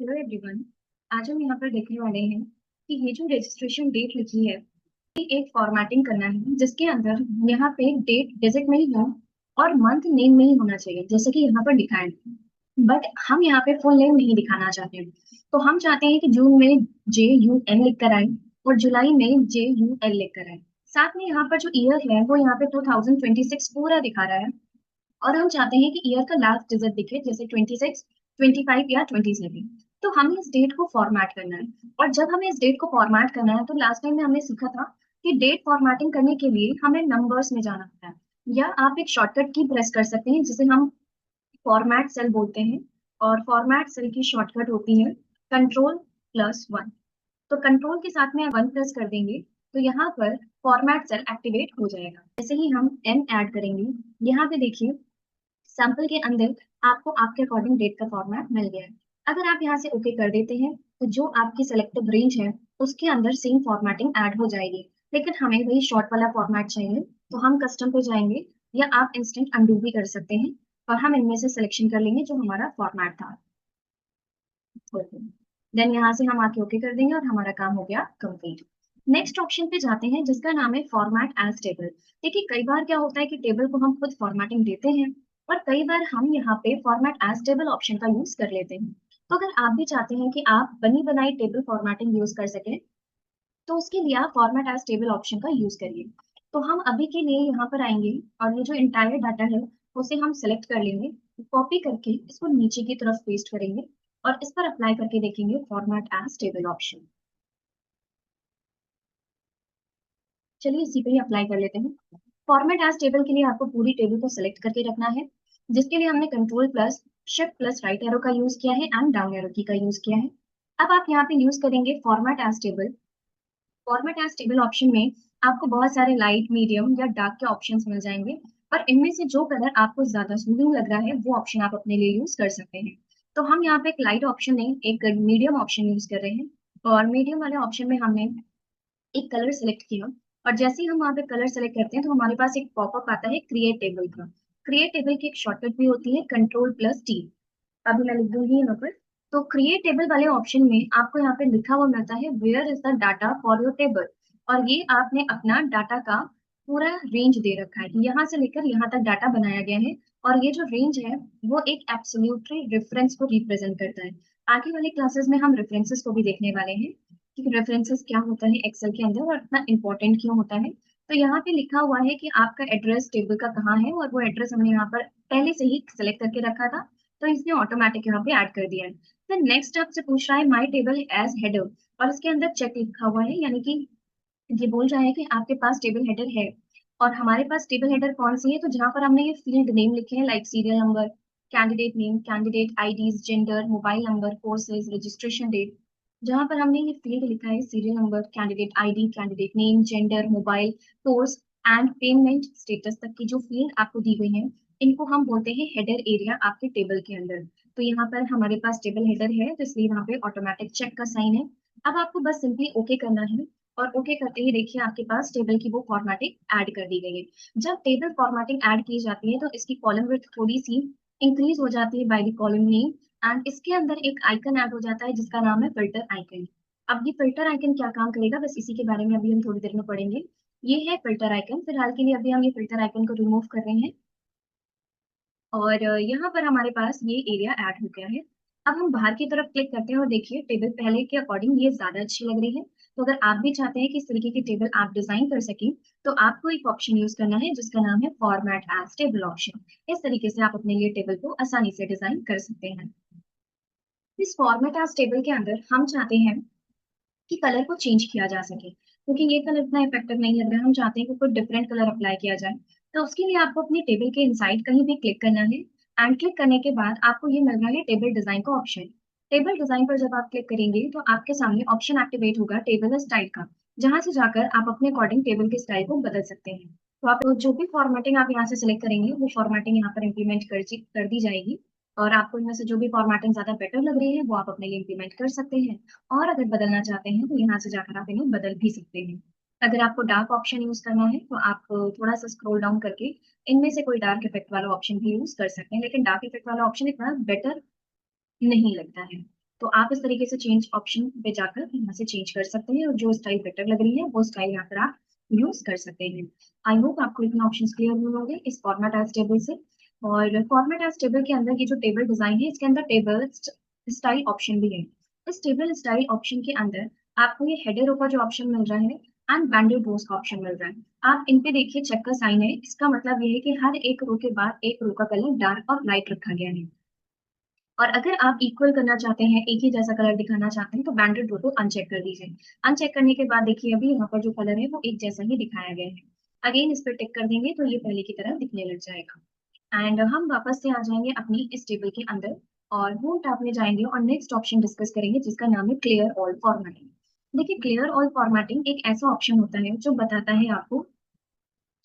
Hello everyone. आज हम यहाँ पर देखने वाले हैं कि ये जो रजिस्ट्रेशन डेट लिखी है, ये एक फॉर्मेटिंग करना है जिसके अंदर यहाँ पे डेट डिजिट में ही हो और मंथ नेम में ही होना चाहिए, जैसे कि यहाँ पर लिखा है। बट हम यहाँ पे फुल नेम नहीं दिखाना चाहते हैं, तो हम चाहते हैं कि जून में JUN लिख कर आए और जुलाई में JUL लिख कर आए। साथ में यहाँ पर जो ईयर है वो यहाँ पे 2026 पूरा दिखा रहा है, और हम चाहते हैं कि ईयर का लास्ट डिजिट दिखे, जैसे 26, 25 या 27। तो हमें इस डेट को फॉर्मेट करना है। और जब हमें इस डेट को फॉर्मेट करना है तो लास्ट टाइम में हमने सीखा था कि डेट फॉर्मेटिंग करने के लिए हमें नंबर्स में जाना होता है, या आप एक शॉर्टकट की प्रेस कर सकते हैं जिसे हम फॉर्मेट सेल बोलते हैं। और फॉर्मेट सेल की शॉर्टकट होती है Ctrl+1। तो कंट्रोल के साथ में 1 प्रेस कर देंगे तो यहाँ पर फॉर्मेट सेल एक्टिवेट हो जाएगा। जैसे ही हम एन ऐड करेंगे, यहाँ पे देखिए सैंपल के अंदर आपको आपके अकॉर्डिंग डेट का फॉर्मेट मिल गया है। अगर आप यहाँ से ओके कर देते हैं तो जो आपकी सेलेक्टिव रेंज है उसके अंदर सेम फॉर्मेटिंग ऐड हो जाएगी। लेकिन हमें वही शॉर्ट वाला फॉर्मेट चाहिए, तो हम कस्टम पे जाएंगे, या आप इंस्टेंट अनडू भी कर सकते हैं और हम इनमें से सिलेक्शन कर लेंगे जो हमारा फॉर्मेट था। देन यहाँ से हम आके ओके कर देंगे और हमारा काम हो गया कंप्लीट। नेक्स्ट ऑप्शन पे जाते हैं जिसका नाम है फॉर्मेट एज टेबल। देखिए कई बार क्या होता है कि टेबल को हम खुद फॉर्मेटिंग देते हैं और कई बार हम यहाँ पे फॉर्मेट एज टेबल ऑप्शन का यूज कर लेते हैं। तो अगर आप भी चाहते हैं कि आप बनी बनाई टेबल फॉर्मेटिंग यूज कर सकें, तो उसके लिए आप फॉर्मेट एज टेबल ऑप्शन का यूज करिए। तो हम अभी के लिए यहाँ पर आएंगे और ये जो इंटायर डाटा है उसे हम सेलेक्ट कर लेंगे, कॉपी करके इसको नीचे की तरफ पेस्ट करेंगे और इस पर अप्लाई करके देखेंगे फॉर्मेट एज टेबल ऑप्शन। चलिए इसी पे ही अप्लाई कर लेते हैं। फॉर्मेट एज टेबल के लिए आपको पूरी टेबल को सिलेक्ट करके रखना है, जिसके लिए हमने कंट्रोल+Shift+ राइट एरो का यूज किया है एंड डाउन एरो की का यूज किया है। अब आप यहाँ पे यूज करेंगे format as table. Format as table option में आपको बहुत सारे लाइट, मीडियम या डार्क के ऑप्शंस मिल जाएंगे, और इनमें से जो कलर आपको ज्यादा सूदिंग लग रहा है वो ऑप्शन आप अपने लिए यूज कर सकते हैं। तो हम यहाँ पे एक लाइट ऑप्शन नहीं, एक मीडियम ऑप्शन यूज कर रहे हैं। और मीडियम वाले ऑप्शन में हमने एक कलर सेलेक्ट किया, और जैसे ही हम वहाँ पे कलर सेलेक्ट करते हैं तो हमारे पास एक पॉपअप आता है क्रिएट टेबल का। क्रिएट टेबल की एक शॉर्टकट भी होती है Ctrl+T। अभी मैं लिख दूंगी यहाँ पर। तो क्रिएट टेबल वाले ऑप्शन में आपको यहाँ पे लिखा हुआ मिलता है where is the data for your table, और ये आपने अपना डाटा का पूरा रेंज दे रखा है कि यहाँ से लेकर यहाँ तक डाटा बनाया गया है। और ये जो रेंज है वो एक एब्सोल्यूटली रेफरेंस को रिप्रेजेंट करता है। आगे वाले क्लासेस में हम रेफरेंसेस को भी देखने वाले हैं कि रेफरेंसेस क्या होता है एक्सेल के अंदर और इतना इंपॉर्टेंट क्यों होता है। तो यहाँ पे लिखा हुआ है कि आपका एड्रेस टेबल का कहाँ है, और वो एड्रेस हमने यहाँ पर पहले से ही सिलेक्ट करके रखा था, तो इसने ऑटोमेटिक यहाँ पे ऐड कर दिया है। फिर नेक्स्ट आपसे पूछ रहा है माय टेबल एज हेडर, और इसके अंदर चेक लिखा हुआ है, यानी कि ये बोल रहा है कि आपके पास टेबल हेडर है। और हमारे पास टेबल हेडर कौन सी है, तो जहां पर हमने ये फील्ड नेम लिखे हैं like serial number, candidate name, candidate IDs, gender, mobile number, courses, registration date. जहां पर हमने ये फील्ड लिखा है serial number, candidate ID, candidate name, gender, mobile, course and payment status तक की जो फील्ड आपको दी गई है, इनको हम बोलते हैं हेडर एरिया आपके टेबल के अंदर। तो यहाँ पर हमारे पास टेबल हेडर है तो इसलिए यहाँ पे ऑटोमेटिक चेक का साइन है। अब आपको बस सिंपली ओके करना है, और ओके करते ही देखिए आपके पास टेबल की वो फॉर्मेटिंग ऐड कर दी गई है। जब टेबल फॉर्मेटिंग ऐड की जाती है तो इसकी कॉलम विड्थ थोड़ी सी इंक्रीज हो जाती है by the column name, and इसके अंदर एक आइकन ऐड हो जाता है जिसका नाम है फिल्टर आइकन। अब ये फिल्टर आइकन क्या काम करेगा, बस इसी के बारे में अभी हम थोड़ी देर में पढ़ेंगे। ये है फिल्टर आइकन। फिलहाल के लिए अभी हम ये फिल्टर आइकन को रिमूव कर रहे हैं, और यहाँ पर हमारे पास ये एरिया ऐड हो गया है। अब हम बाहर की तरफ क्लिक करते हैं और देखिए टेबल पहले के अकॉर्डिंग ये ज्यादा अच्छी लग रही है। तो अगर आप भी चाहते हैं कि इस तरीके की टेबल आप डिजाइन कर सकें, तो आपको एक ऑप्शन यूज करना है जिसका नाम है फॉर्मेट एज टेबल ऑप्शन। इस तरीके से आप अपने लिए टेबल को आसानी से डिजाइन कर सकते हैं। इस फॉर्मेट एज टेबल के अंदर हम चाहते हैं कि कलर को चेंज किया जा सके, क्योंकि ये कलर इतना इफेक्टिव नहीं लग रहा है, हम चाहते हैं कि कोई डिफरेंट कलर अप्लाई किया जाए। तो उसके लिए आपको अपनी टेबल के इनसाइड कहीं भी क्लिक करना है, एंड क्लिक करने के बाद आपको ये मिल रहा है टेबल डिजाइन का ऑप्शन। टेबल डिजाइन पर जब आप क्लिक करेंगे तो आपके सामने ऑप्शन एक्टिवेट होगा टेबल स्टाइल का, जहां से जाकर आप अपने अकॉर्डिंग टेबल के स्टाइल को बदल सकते हैं। तो आप जो भी फॉर्मेटिंग आप यहाँ से सिलेक्ट करेंगे वो फॉर्मेटिंग यहाँ पर इम्प्लीमेंट कर दी जाएगी, और आपको इनमें से जो भी फॉर्मेटिंग ज्यादा बेटर लग रही है वो आप अपने लिए इम्प्लीमेंट कर सकते हैं। और अगर बदलना चाहते हैं तो यहाँ से जाकर आप इन्हें बदल भी सकते हैं। अगर आपको डार्क ऑप्शन यूज करना है तो आप थोड़ा सा स्क्रॉल डाउन करके इनमें से कोई डार्क इफेक्ट वाला ऑप्शन भी यूज कर सकते हैं, लेकिन डार्क इफेक्ट वाला ऑप्शन इतना बेटर नहीं लगता है। तो आप इस तरीके से चेंज ऑप्शन पे जाकर यहाँ से चेंज कर सकते हैं और जो स्टाइल बेटर लग रही है वो स्टाइल यहाँ पर आप यूज कर सकते हैं। आई होप आपको इतने ऑप्शंस क्लियर हुए होंगे इस फॉर्मेट एज टेबल से। और फॉर्मेट एज टेबल के अंदर ये जो टेबल डिजाइन है इसके अंदर टेबल स्टाइल ऑप्शन भी है। इस टेबल स्टाइल ऑप्शन के अंदर आपको ये हेडर रो का जो ऑप्शन मिल रहा है एंड बैंडेड रोज का ऑप्शन मिल रहा है। आप इन पे देखिए चेक का साइन है, इसका मतलब ये है कि हर एक रो के बाद एक रो का कलर डार्क और लाइट रखा गया है। और अगर आप इक्वल करना चाहते हैं, एक ही जैसा कलर दिखाना चाहते हैं, तो बैंडेड रो को अनचेक कर दीजिए। अनचेक करने के बाद देखिए अभी यहाँ पर जो कलर है वो एक जैसा ही दिखाया गया है। अगेन इस पर टिक कर देंगे तो ये पहले की तरह दिखने लग जाएगा। एंड हम वापस से आ जाएंगे अपनी इस टेबल के अंदर और होम टैब में जाएंगे और नेक्स्ट ऑप्शन डिस्कस करेंगे जिसका नाम है क्लियर ऑल फॉर्मेटिंग। देखिए क्लियर ऑल फॉर्मेटिंग एक ऐसा ऑप्शन होता है जो बताता है आपको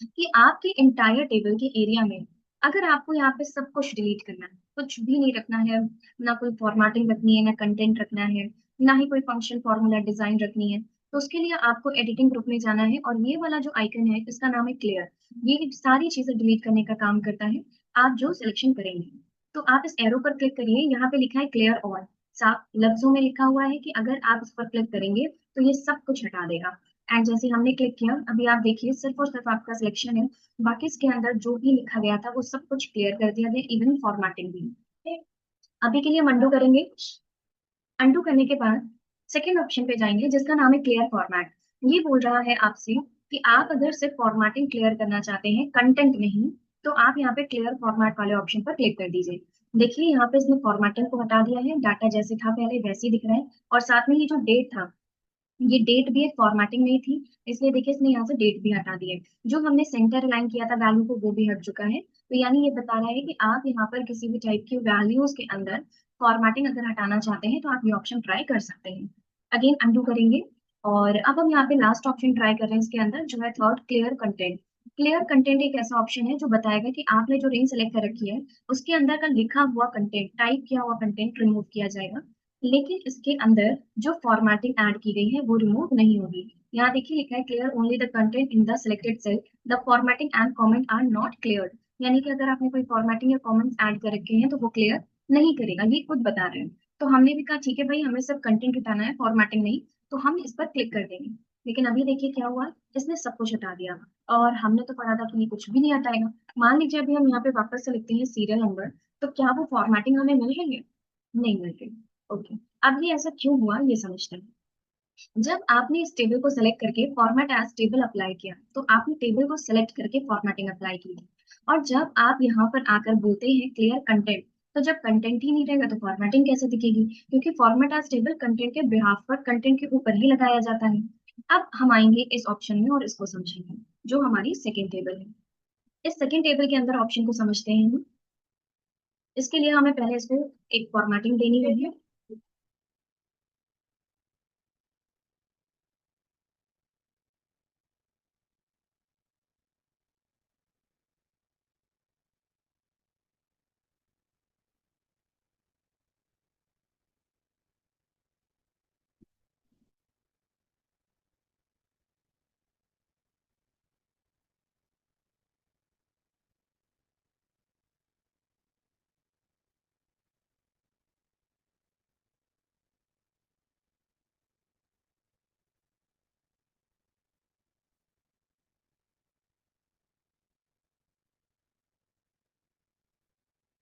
कि आपके इंटायर टेबल के एरिया में अगर आपको यहाँ पे सब कुछ डिलीट करना है, कुछ भी नहीं रखना है, ना कोई फॉर्मेटिंग रखनी है, ना कंटेंट रखना है, ना ही कोई फंक्शन फॉर्मूला डिजाइन रखनी है, तो उसके लिए आपको एडिटिंग ग्रुप में जाना है और ये वाला जो आइकन है इसका नाम है क्लियर। ये सारी चीजें डिलीट करने का काम करता है आप जो सिलेक्शन करेंगे। तो आप इस एरो पर क्लिक करिए, यहाँ पे लिखा है क्लियर ऑल, साफ लफ्जों में लिखा हुआ है कि अगर आप इस पर क्लिक करेंगे तो ये सब कुछ हटा देगा। एंड जैसे हमने क्लिक किया अभी आप देखिए सिर्फ और सिर्फ आपका सिलेक्शन है, बाकी इसके अंदर जो भी लिखा गया था वो सब कुछ क्लियर कर दिया गया, इवन फॉर्मेटिंग भी। अभी के लिए हम अनडू करेंगे। अनडू करने के बाद सेकेंड ऑप्शन पे जाएंगे जिसका नाम है क्लियर फॉर्मेट। ये बोल रहा है आपसे कि आप अगर सिर्फ फॉर्मेटिंग क्लियर करना चाहते हैं, कंटेंट नहीं, तो आप यहाँ पे क्लियर फॉर्मेट वाले ऑप्शन पर क्लिक कर दीजिए। देखिए यहाँ पे इसने फॉर्मेटिंग को हटा दिया है, डाटा जैसे था पहले वैसे ही दिख रहा है और साथ में ये जो डेट था, ये डेट भी एक फॉर्मेटिंग नहीं थी, इसलिए देखिए इसने यहाँ से डेट भी हटा दी है। जो हमने सेंटर अलाइन किया था वैल्यू को वो भी हट चुका है। तो यानी ये बता रहा है कि आप यहाँ पर किसी भी टाइप की वैल्यूज के अंदर फॉर्मेटिंग अगर हटाना चाहते हैं तो आप ये ऑप्शन ट्राई कर सकते हैं। अगेन अनडू करेंगे और अब हम यहाँ पे लास्ट ऑप्शन ट्राई कर रहे हैं इसके अंदर जो है third clear content. Clear content एक ऐसा ऑप्शन है जो बताएगा कि आपने जो रेंज सेलेक्ट कर रखी है उसके अंदर का लिखा हुआ कंटेंट, टाइप किया हुआ कंटेंट रिमूव किया जाएगा, लेकिन इसके अंदर जो फॉर्मेटिंग ऐड की गई है वो रिमूव नहीं होगी। यहाँ देखिए लिखा है clear only the content in the selected cell, the formatting and comment are not clear. यानी कि अगर आपने कोई फॉर्मेटिंग या कमेंट्स ऐड कर रखे हैं तो वो क्लियर नहीं करेगा, ये खुद बता रहे हैं। तो हमने भी कहा ठीक है भाई हमें सिर्फ कंटेंट हटाना है, फॉर्मेटिंग नहीं, तो हम इस पर क्लिक कर देंगे। लेकिन अभी देखिए क्या हुआ, इसने सब कुछ हटा दिया और हमने तो पढ़ा था कि ये कुछ भी नहीं हटाएगा। मान लीजिए अभी हम यहाँ पे वापस से लिखते हैं सीरियल नंबर, तो क्या वो फॉर्मेटिंग हमें मिल रही है? नहीं मिल रही। ओके, अब ये ऐसा क्यों हुआ ये समझते हैं। जब आपने इस टेबल को सेलेक्ट करके फॉर्मेट एज टेबल अप्लाई किया तो आपने टेबल को सेलेक्ट करके फॉर्मेटिंग अप्लाई की थी। और जब आप यहाँ पर आकर बोलते हैं क्लियर कंटेंट, तो जब कंटेंट ही नहीं रहेगा तो फॉर्मेटिंग कैसे दिखेगी, क्योंकि फॉर्मेट एज टेबल कंटेंट के बिहाफ पर कंटेंट के ऊपर ही लगाया जाता है। अब हम आएंगे इस ऑप्शन में और इसको समझेंगे जो हमारी सेकेंड टेबल है। इस सेकेंड टेबल के अंदर ऑप्शन को समझते हैं हम। इसके लिए हमें पहले इसको एक फॉर्मेटिंग देनी होगी।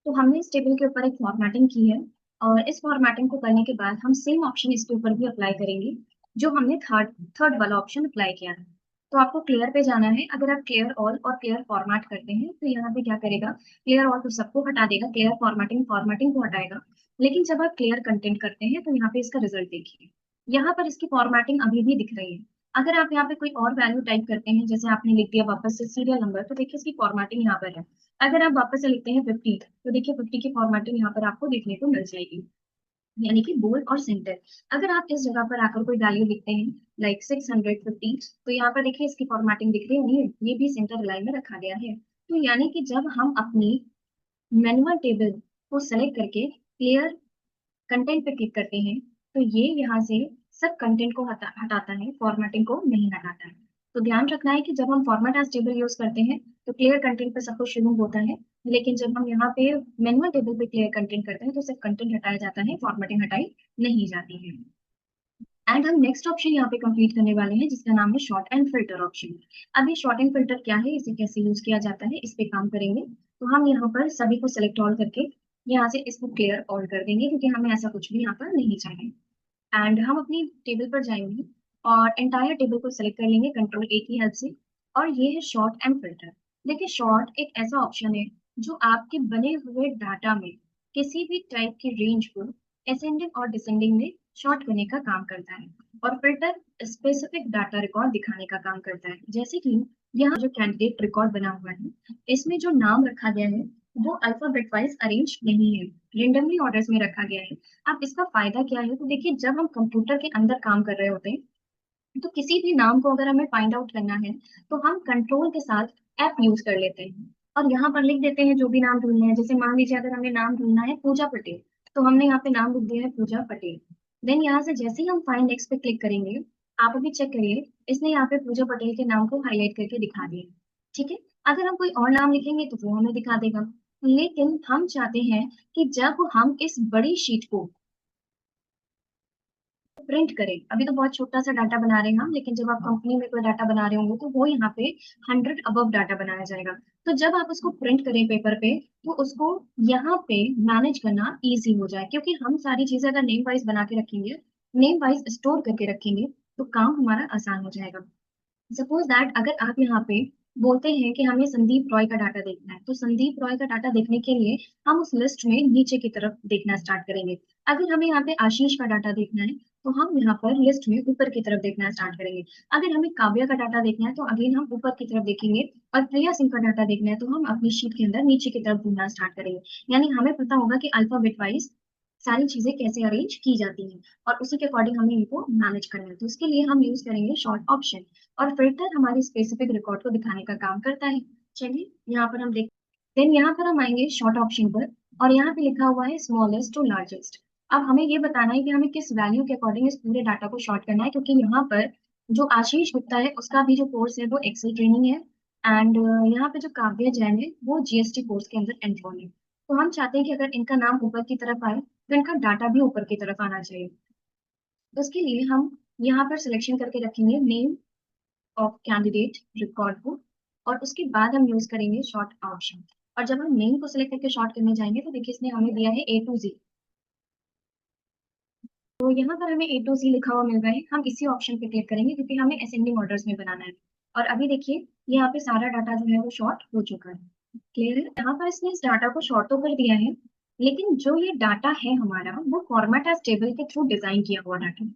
तो हमने इस टेबल के ऊपर एक फॉर्मेटिंग की है और इस फॉर्मेटिंग को करने के बाद हम सेम ऑप्शन इसके ऊपर भी अप्लाई करेंगे जो हमने थर्ड थर्ड वाला ऑप्शन अप्लाई किया है। तो आपको क्लियर पे जाना है। अगर आप क्लियर ऑल और क्लियर फॉर्मेट करते हैं तो यहाँ पे क्या करेगा, क्लियर ऑल तो सबको हटा देगा, क्लियर फॉर्मेटिंग फॉर्मेटिंग को हटाएगा। लेकिन जब आप क्लियर कंटेंट करते हैं तो यहाँ पे इसका रिजल्ट देखिए, यहाँ पर इसकी फॉर्मेटिंग अभी भी दिख रही है। अगर आप यहाँ पे कोई और वैल्यू टाइप करते हैं, जैसे आपने लिख दिया वापस से सीरियल नंबर, तो देखिए इसकी फॉर्मेटिंग यहाँ पर है। अगर आप वापस से लिखते हैं 50, तो देखिए 50 की फॉर्मेटिंग यहाँ पर आपको देखने को मिल जाएगी, यानी कि बोल्ड और सेंटर। अगर आप इस जगह पर आकर कोई वैल्यू लिखते हैं लाइक 650, तो यहाँ पर देखिए इसकी फॉर्मेटिंग दिख रही है, नहीं ये भी सेंटर लाइन में रखा गया है। तो यानी कि जब हम अपनी मैनुअल टेबल को सेलेक्ट करके क्लियर कंटेंट पे क्लिक करते हैं तो ये यहाँ से सब कंटेंट को हटाता है, फॉर्मेटिंग को नहीं हटाता है। तो ध्यान रखना है कि जब हम फॉर्मेट एज टेबल यूज करते हैं तो क्लियर कंटेंट पे सब कुछ शुरू होता है, लेकिन जब हम यहाँ पे मैनुअल टेबल पे क्लियर कंटेंट करते हैं तो सिर्फ कंटेंट हटाया जाता है, फॉर्मेटिंग हटाई नहीं जाती है। एंड हम नेक्स्ट ऑप्शन यहाँ पे कंप्लीट करने वाले हैं जिसका नाम है शॉर्ट एंड फिल्टर ऑप्शन। अब ये शॉर्ट एंड फिल्टर क्या है, इसे कैसे यूज किया जाता है, इस पे काम करेंगे। तो हम यहाँ पर सभी को सिलेक्ट ऑल करके यहाँ से इसको क्लियर ऑल कर देंगे क्योंकि हमें ऐसा कुछ भी यहाँ पर नहीं चाहिए। एंड हम अपनी टेबल पर जाएंगे और एंटायर टेबल को सिलेक्ट कर लेंगे कंट्रोल ए की हेल्प से। और ये है शॉर्ट एंड फिल्टर। देखिए शॉर्ट एक ऐसा ऑप्शन है जो आपके बने हुए डाटा में किसी भी टाइप की रेंज को असेंडिंग और डिसेंडिंग में शॉर्ट करने का काम करता है। और फिल्टर स्पेसिफिक डाटा रिकॉर्ड दिखाने का काम करता है, जैसे कि यहाँ जो कैंडिडेट रिकॉर्ड बना हुआ है इसमें जो नाम रखा गया है वो अल्फाबेट वाइज अरेंज नहीं है, रेंडमली ऑर्डर्स में रखा गया है। अब इसका फायदा क्या है, तो देखिए जब हम कंप्यूटर के अंदर काम कर रहे होते हैं तो किसी भी नाम को अगर हमें फाइंड आउट करना है तो हम कंट्रोल के साथ ऐप यूज कर लेते हैं और यहाँ पर लिख देते हैं जो भी नाम ढूंढना है। जैसे मान लीजिए अगर हमें नाम ढूंढना है पूजा पटेल, तो हमने यहाँ पे नाम लिख दिया है पूजा पटेल। देन यहाँ से जैसे ही हम फाइंड नेक्स्ट पे क्लिक करेंगे, आप अभी चेक करिए इसने यहाँ पे पूजा पटेल के नाम को हाईलाइट करके दिखा दिया। ठीक है, अगर हम कोई और नाम लिखेंगे तो वो हमें दिखा देगा। लेकिन हम चाहते हैं कि जब हम इस बड़ी शीट को प्रिंट करें, अभी तो बहुत छोटा सा डाटा बना रहे हैं हम, लेकिन जब आप कंपनी में कोई डाटा बना रहे होंगे तो वो यहाँ पे 100 अबव डाटा बनाया जाएगा। तो जब आप उसको प्रिंट करें पेपर पे तो उसको यहाँ पे मैनेज करना इजी हो जाए, क्योंकि हम सारी चीजें अगर नेम वाइज बना के रखेंगे, नेम वाइज स्टोर करके रखेंगे, तो काम हमारा आसान हो जाएगा। सपोज दैट अगर आप यहाँ पे बोलते हैं कि हमें संदीप रॉय का डाटा देखना है, तो संदीप रॉय का डाटा देखने के लिए हम उस लिस्ट में नीचे की तरफ देखना स्टार्ट करेंगे। अगर हमें यहाँ पे आशीष का डाटा देखना है तो हम यहाँ पर लिस्ट में ऊपर की तरफ देखना स्टार्ट करेंगे। अगर हमें काव्या का डाटा देखना है तो अगेन हम ऊपर की तरफ देखेंगे। और प्रिया सिंह का डाटा देखना है तो हम अपनी शीट के अंदर नीचे की तरफ ढूंढना स्टार्ट करेंगे। यानी हमें पता होगा कि अल्फाबेट वाइज सारी चीजें कैसे अरेंज की जाती हैं और उसी के अकॉर्डिंग हमें इनको मैनेज करना है। तो इसके लिए हम यूज करेंगे शॉर्ट ऑप्शन। और फिल्टर हमारे स्पेसिफिक रिकॉर्ड को दिखाने का काम करता है। चलिए यहाँ पर हम देख, देन यहाँ पर हम आएंगे शॉर्ट ऑप्शन पर और यहाँ पे लिखा हुआ है स्मॉलेस्ट टू लार्जेस्ट। अब हमें ये बताना है कि हमें किस वैल्यू के अकॉर्डिंग इस पूरे डाटा को शॉर्ट करना है, क्योंकि यहाँ पर जो आशीष गुप्ता है उसका भी जो कोर्स है वो एक्सेल ट्रेनिंग है। एंड यहाँ पे जो काव्य जैन है वो जीएसटी कोर्स के अंदर एंट्रॉन है। तो हम चाहते हैं कि अगर इनका नाम ऊपर की तरफ आए तो इनका डाटा भी ऊपर की तरफ आना चाहिए। तो उसके लिए हम यहाँ पर सिलेक्शन करके रखेंगे नेम ऑफ कैंडिडेट रिकॉर्ड को और उसके बाद हम यूज करेंगे शॉर्ट ऑप्शन। और जब हम नेम को सिलेक्ट करके शॉर्ट करने जाएंगे तो देखिए इसने हमें दिया है A to Z। तो यहाँ पर हमें A to Z लिखा हुआ मिल रहा है, हम इसी ऑप्शन पे क्लिक करेंगे क्योंकि हमें असेंडिंग ऑर्डर्स में बनाना है। और अभी देखिए यहाँ पे सारा डाटा जो है वो शॉर्ट हो चुका है। क्लियर है, यहाँ पर इसने इस डाटा को शॉर्ट तो कर दिया है, लेकिन जो ये डाटा है हमारा वो फॉर्मेट एज टेबल के थ्रू डिजाइन किया हुआ डाटा,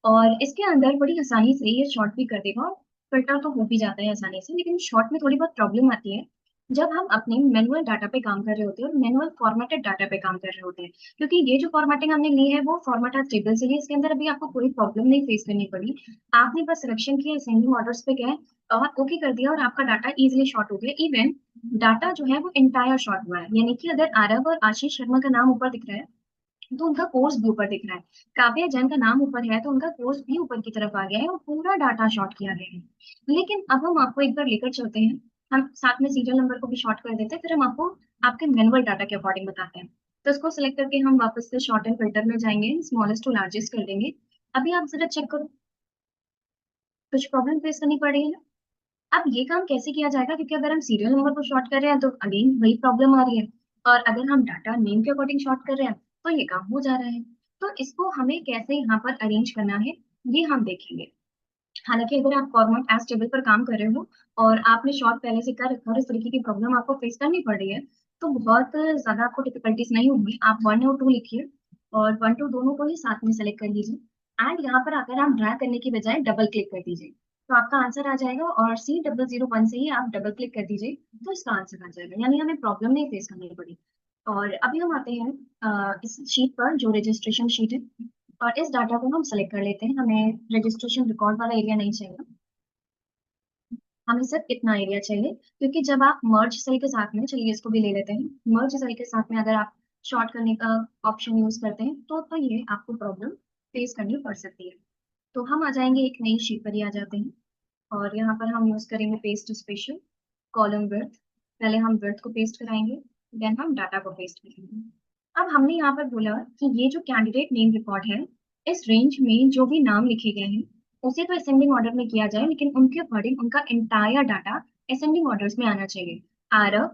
और इसके अंदर बड़ी आसानी से ये शॉर्ट भी कर देगा और फिल्टर तो हो भी जाता है आसानी से। लेकिन शॉर्ट में थोड़ी बहुत प्रॉब्लम आती है जब हम अपने मैनुअल डाटा पे काम कर रहे होते हैं और मैनुअल फॉर्मेटेड डाटा पे काम कर रहे होते हैं, क्योंकि ये जो फॉर्मेटिंग हमने ली है वो फॉर्मेट एज टेबल से ली, इसके अंदर अभी आपको कोई प्रॉब्लम नहीं फेस करनी पड़ी। आपने बस सिलेक्शन किया, असेंडिंग ऑर्डर्स पे गए और ओके कर दिया और आपका डाटा इजिली शॉर्ट हो गया। इवन डाटा जो है वो इंटायर शॉर्ट हुआ है, यानी कि अगर आरव और आशीष शर्मा का नाम ऊपर दिख रहा है तो उनका कोर्स भी ऊपर दिख रहा है। काव्या जैन का नाम ऊपर है तो उनका कोर्स भी ऊपर की तरफ आ गया है और पूरा डाटा शॉर्ट किया गया है। लेकिन अब हम आपको एक बार लेकर चलते हैं, हम साथ में सीरियल नंबर को भी शॉर्ट कर देते हैं, फिर हम आपको आपके मैनुअल डाटा के अकॉर्डिंग बताते हैं। तो इसको सिलेक्ट करके हम वापस से शॉर्ट एंड फिल्टर में जाएंगे, स्मॉलेस्ट टू लार्जेस्ट कर देंगे। अभी आप जरा चेक करो, कुछ प्रॉब्लम फेस करनी पड़ रही है ना। अब ये काम कैसे किया जाएगा, क्योंकि अगर हम सीरियल नंबर को शॉर्ट कर रहे हैं तो अगेन वही प्रॉब्लम आ रही है, और अगर हम डाटा नेम के अकॉर्डिंग शॉर्ट कर रहे हैं तो ये काम हो जा रहा है। तो इसको हमें कैसे यहाँ पर अरेंज करना है ये हम देखेंगे। हालांकि अगर आप फॉर्मेट एज टेबल पर काम कर रहे हो और आपने शॉर्ट पहले से कर रखा और इस तरीके की प्रॉब्लम आपको फेस करनी पड़ रही है तो बहुत ज्यादा आपको डिफिकल्टीज नहीं होंगी। आप 1 और 2 लिखिए और 1 2 दोनों को ही साथ में सेलेक्ट कर लीजिए। एंड यहाँ पर आकर आप ड्रैग करने की बजाय डबल क्लिक कर दीजिए तो आपका आंसर आ जाएगा, और C001 से ही आप डबल क्लिक कर दीजिए तो इसका आंसर आ जाएगा, यानी हमें प्रॉब्लम नहीं फेस करनी पड़ी। और अभी हम आते हैं इस शीट पर जो रजिस्ट्रेशन शीट है, और इस डाटा को हम सेलेक्ट कर लेते हैं। हमें रजिस्ट्रेशन रिकॉर्ड वाला एरिया नहीं चाहिए, हमें सिर्फ इतना एरिया चाहिए, क्योंकि जब आप मर्ज सेल के साथ में, चलिए इसको भी ले लेते हैं, मर्ज सेल के साथ में अगर आप शॉर्ट करने का ऑप्शन यूज करते हैं तो ये आपको प्रॉब्लम फेस करनी पड़ सकती है। तो हम आ जाएंगे एक नई शीट पर ही आ जाते हैं। और यहाँ पर हम यूज करेंगे पेस्ट स्पेशल कॉलम विड्थ। पहले हम विड्थ को पेस्ट कराएंगे, देन हम डाटा को पेस्ट करेंगे। अब हमने यहाँ पर बोला कि ये जो कैंडिडेट नेम रिकॉर्ड है, इस रेंज में जो भी नाम लिखे गए हैं उसे तो असेंडिंग ऑर्डर में किया जाए, लेकिन उनके अकॉर्डिंग उनका एंटायर डाटा असेंडिंग ऑर्डर्स में आना चाहिए। आरव,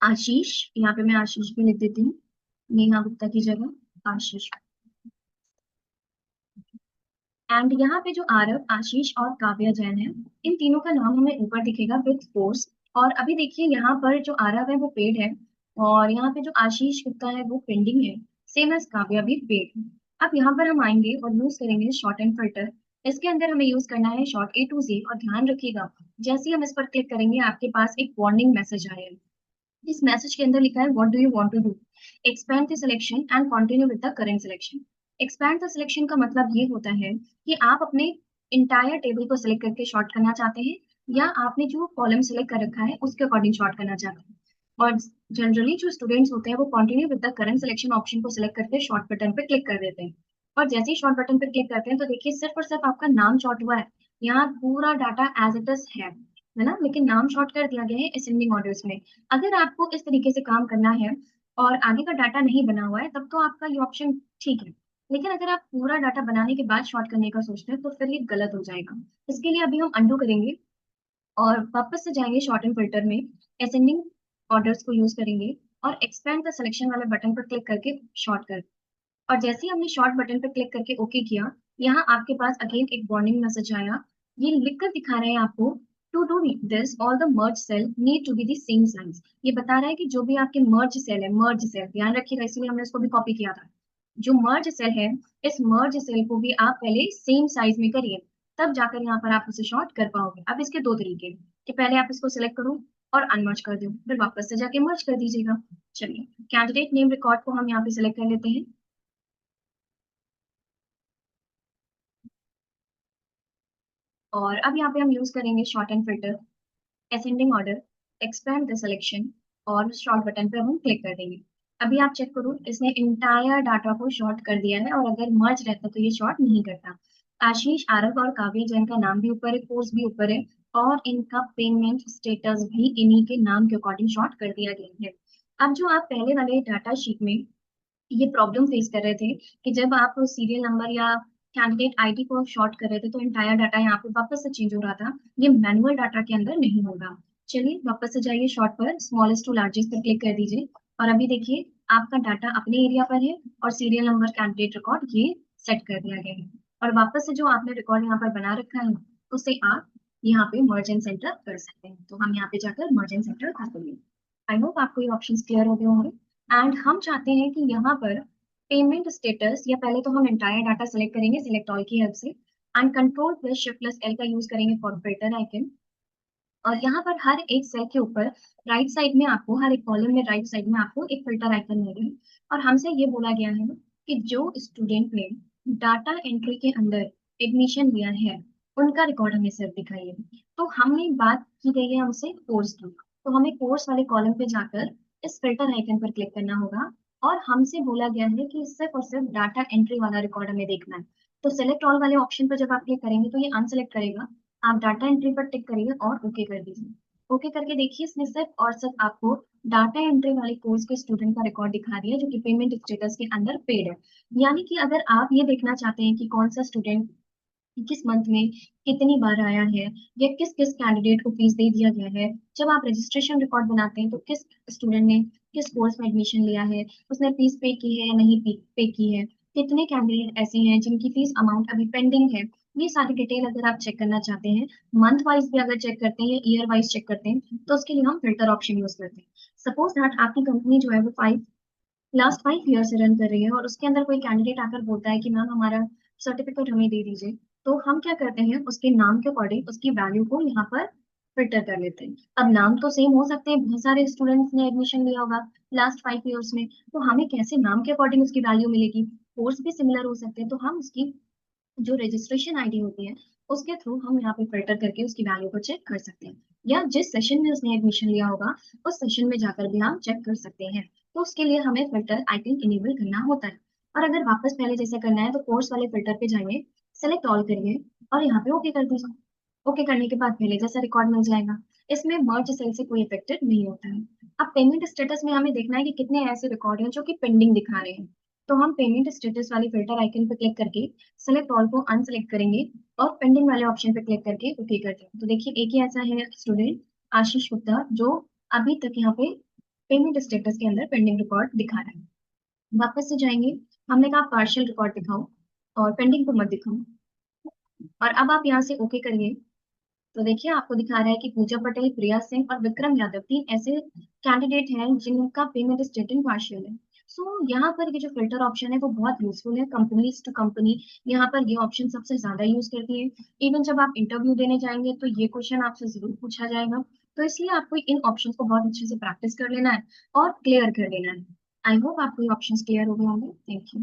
आशीष, यहाँ पे मैं आशीष भी लिख देती हूँ, नेहा गुप्ता की जगह आशीष। एंड यहाँ पे जो आरव, आशीष और काव्या जैन है, इन तीनों का नाम हमें ऊपर दिखेगा विथ फोर्स। और अभी देखिए यहाँ पर जो आरव है वो पेड है, और यहाँ पे जो आशीष गुप्ता है वो पेंडिंग है, सेम एज काव्या भी पेड है। अब यहाँ पर हम आएंगे और यूज करेंगे शॉर्ट एंड फिल्टर। इसके अंदर हमें यूज करना है शॉर्ट ए टू जी, और ध्यान रखिएगा जैसे ही हम इस पर क्लिक करेंगे आपके पास एक वार्निंग मैसेज आएगा। इस मैसेज के अंदर लिखा है what do you want to do, expand the selection and continue with the current selection. Expand the selection का मतलब ये होता है कि आप अपने इंटायर टेबल को सिलेक्ट करके शॉर्ट करना चाहते हैं, या आपने जो कॉलम सिलेक्ट कर रखा है उसके अकॉर्डिंग शॉर्ट करना चाहते हैं। और जनरली जो स्टूडेंट्स होते हैं वो continue with the current selection option को सिलेक्ट करके शॉर्ट बटन पे क्लिक कर देते हैं। और जैसे ही शॉर्ट बटन पे क्लिक करते हैं तो देखिए सिर्फ और सिर्फ आपका नाम शॉर्ट हुआ है, यहाँ पूरा डाटा एज इट इज है ना, लेकिन नाम शॉर्ट कर दिया गया है असेंडिंग ऑर्डर्स में। अगर आपको इस तरीके से काम करना है और आगे का डाटा नहीं बना हुआ है तब तो आपका ये ऑप्शन ठीक है, लेकिन अगर आप पूरा डाटा बनाने के बाद शॉर्ट करने का सोचते हैं तो फिर ये गलत हो जाएगा। इसके लिए अभी हम अंडू करेंगे और वापस से जाएंगे शॉर्ट एंड फिल्टर में, असेंडिंग ऑर्डर्स को यूज करेंगे और एक्सपेंड द सिलेक्शन वाले बटन पर क्लिक करके शॉर्ट कर। और जैसे ही हमने शॉर्ट बटन पर क्लिक करके ओके किया, यहाँ आपके पास अगेन एक वार्निंग मैसेज आया। ये लिखकर दिखा रहे हैं आपको, to do this all the merge cell need to be the same size. ये बता रहा है कि जो भी आपके मर्ज सेल है, मर्ज सेल ध्यान रखिएगा, इसीलिए हमने इसको भी कॉपी किया था। जो मर्ज सेल है, इस मर्ज सेल को भी आप पहले सेम साइज में करिए, तब जाकर यहाँ पर आप उसे शॉर्ट कर पाओगे। अब इसके दो तरीके हैं कि पहले आप इसको सिलेक्ट करो और अनमर्ज कर दो, फिर वापस से जाके मर्ज कर दीजिएगा। चलिए, कैंडिडेट नेम रिकॉर्ड को हम यहाँ पे सिलेक्ट कर लेते हैं, और अब यहाँ पे हम यूज करेंगे short and filter, ascending order, expand the selection, और शॉर्ट बटन पे हम क्लिक कर देंगे। अभी आप चेक करो, इसने इंटायर डाटा को शॉर्ट कर दिया है, और अगर मर्ज रहता तो ये शॉर्ट नहीं करता। आशीष, आरव और काव्य जैन का नाम भी ऊपर है, कोर्स भी ऊपर है, और इनका पेमेंट स्टेटस भी इन्हीं के नाम के अकॉर्डिंग शॉर्ट कर दिया गया है। अब जो आप पहले वाले डाटा शीट में ये प्रॉब्लम फेस कर रहे थे कि जब आप सीरियल नंबर या कैंडिडेट आईडी को शॉर्ट कर रहे थे तो इंटायर डाटा यहाँ पे वापस से चेंज हो रहा था, ये मैनुअल डाटा के अंदर नहीं होगा। चलिए वापस से जाइए, शॉर्ट पर स्मॉलेस्ट टू लार्जेस्ट पर क्लिक कर दीजिए, और अभी देखिए आपका डाटा अपने एरिया पर है और सीरियल नंबर कैंडिडेट रिकॉर्ड ये सेट कर दिया गया है। और वापस से जो आपने रिकॉर्ड यहाँ पर बना रखा है उसे आप यहाँ पे मर्ज एंड सेंटर कर सकते हैं। तो हम यहाँ पे जाकर मर्ज एंड सेंटर कर देंगे। आई होप आपको ये ऑप्शंस क्लियर हो गए होंगे। एंड हम चाहते हैं कि यहाँ पर पेमेंट स्टेटस, या पहले तो हम एंटायर डाटा सेलेक्ट करेंगे सिलेक्ट ऑल की हेल्प से, and control plus shift plus L का यूज करेंगे फॉर फिल्टर आइकन। और यहाँ पर हर एक सेल के ऊपर राइट साइड में आपको, हर एक कॉलम में राइट साइड में आपको एक फिल्टर आइकन मिलेगा। और हमसे ये बोला गया है कि जो स्टूडेंट ने डाटा एंट्री के अंदर एडमिशन लिया है उनका रिकॉर्ड हमें सिर्फ दिखाइए। तो हमने बात की गई है हमसे कोर्स की, तो हमें कोर्स वाले कॉलम पे जाकर इस फिल्टर आइकन पर क्लिक करना होगा, और हमसे बोला गया है कि सिर्फ और सिर्फ डाटा एंट्री वाला रिकॉर्ड हमें देखना है। तो सेलेक्ट ऑल वाले ऑप्शन पर जब आप क्लिक करेंगे तो ये अनसेलेक्ट करेगा, आप डाटा एंट्री पर टिक करिए और ओके कर दीजिए। ओके करके देखिए, इसने सिर्फ और सिर्फ आपको डाटा एंट्री वाले कोर्स के स्टूडेंट का रिकॉर्ड दिखा दिया जो कि पेमेंट स्टेटस के अंदर पेड है। यानी कि अगर आप ये देखना चाहते हैं कि कौन सा स्टूडेंट किस मंथ में कितनी बार आया है, या किस किस कैंडिडेट को फीस दे दिया गया है, जब आप रजिस्ट्रेशन रिकॉर्ड बनाते हैं तो किस स्टूडेंट ने किस कोर्स में एडमिशन लिया है, उसने फीस पे की है या नहीं पे की है, कितने कैंडिडेट ऐसे हैं जिनकी फीस अमाउंट अभी पेंडिंग है, ये सारी डिटेल अगर आप चेक करना चाहते हैं, मंथ वाइज भी अगर चेक करते हैं या ईयर वाइज चेक करते हैं, तो उसके लिए हम फिल्टर ऑप्शन यूज करते हैं। सपोज दैट आपकी कंपनी जो है वो लास्ट 5 ईयर से रन कर रही है, और उसके अंदर कोई कैंडिडेट आकर बोलता है कि मैम हमारा सर्टिफिकेट हमें दे दीजिए, तो हम क्या करते हैं उसके नाम के अकॉर्डिंग उसकी वैल्यू को यहाँ पर फिल्टर कर लेते हैं। अब नाम तो सेम हो सकते हैं, बहुत सारे स्टूडेंट्स ने एडमिशन लिया होगा लास्ट 5 ईयर्स में, तो हमें कैसे नाम के अकॉर्डिंग उसकी वैल्यू मिलेगी, कोर्स भी सिमिलर हो सकते हैं, तो हम उसकी जो रजिस्ट्रेशन आईडी होती है उसके थ्रू हम यहाँ पे फिल्टर करके उसकी वैल्यू को चेक कर सकते हैं, या जिस सेशन में उसने एडमिशन लिया होगा उस सेशन में जाकर भी हम चेक कर सकते हैं। तो उसके लिए हमें फिल्टर आइकन इनेबल करना होता है। और अगर वापस पहले जैसे करना है तो कोर्स वाले फिल्टर पे जाइए, सेलेक्ट ऑल करिए और यहाँ पे ओके कर दीजिए। ओके करने के बाद पहले जैसा रिकॉर्ड मिल जाएगा। इसमें मर्ज सेल से कोई इफेक्टेड नहीं होता है। अब पेमेंट स्टेटस में हमें देखना है कि कितने ऐसे रिकॉर्ड हैं जो कि पेंडिंग दिखा रहे हैं। तो हम पेमेंट स्टेटस वाली फिल्टर आइकन पे क्लिक करके सेलेक्ट ऑल को अनसेलेक्ट करेंगे और पेंडिंग वाले ऑप्शन पे क्लिक करके ओके करते हैं। तो देखिए एक ही ऐसा है स्टूडेंट आशीष गुप्ता जो अभी तक यहाँ पे पेमेंट स्टेटस के अंदर पेंडिंग रिकॉर्ड दिखा रहा है। वापस से जाएंगे, हमने कहा पार्शियल रिकॉर्ड दिखाओ और पेंडिंग को मत दिखाओ। और अब आप यहाँ से ओके करिए। तो देखिए आपको दिखा रहा है कि पूजा पटेल, प्रिया सिंह और विक्रम यादव 3 ऐसे कैंडिडेट हैं जिनका पेमेंट स्टेटस पार्शियल है। सो यहाँ पर ये जो फिल्टर ऑप्शन है वो बहुत यूजफुल है कंपनीज टू कंपनी। यहाँ पर ये ऑप्शन सबसे ज्यादा यूज करती है। इवन जब आप इंटरव्यू देने जाएंगे तो ये क्वेश्चन आपसे जरूर पूछा जाएगा। तो इसलिए आपको इन ऑप्शन को बहुत अच्छे से प्रैक्टिस कर लेना है और क्लियर कर लेना है। आई होप आपको ये ऑप्शन क्लियर हो गए होंगे। Thank you.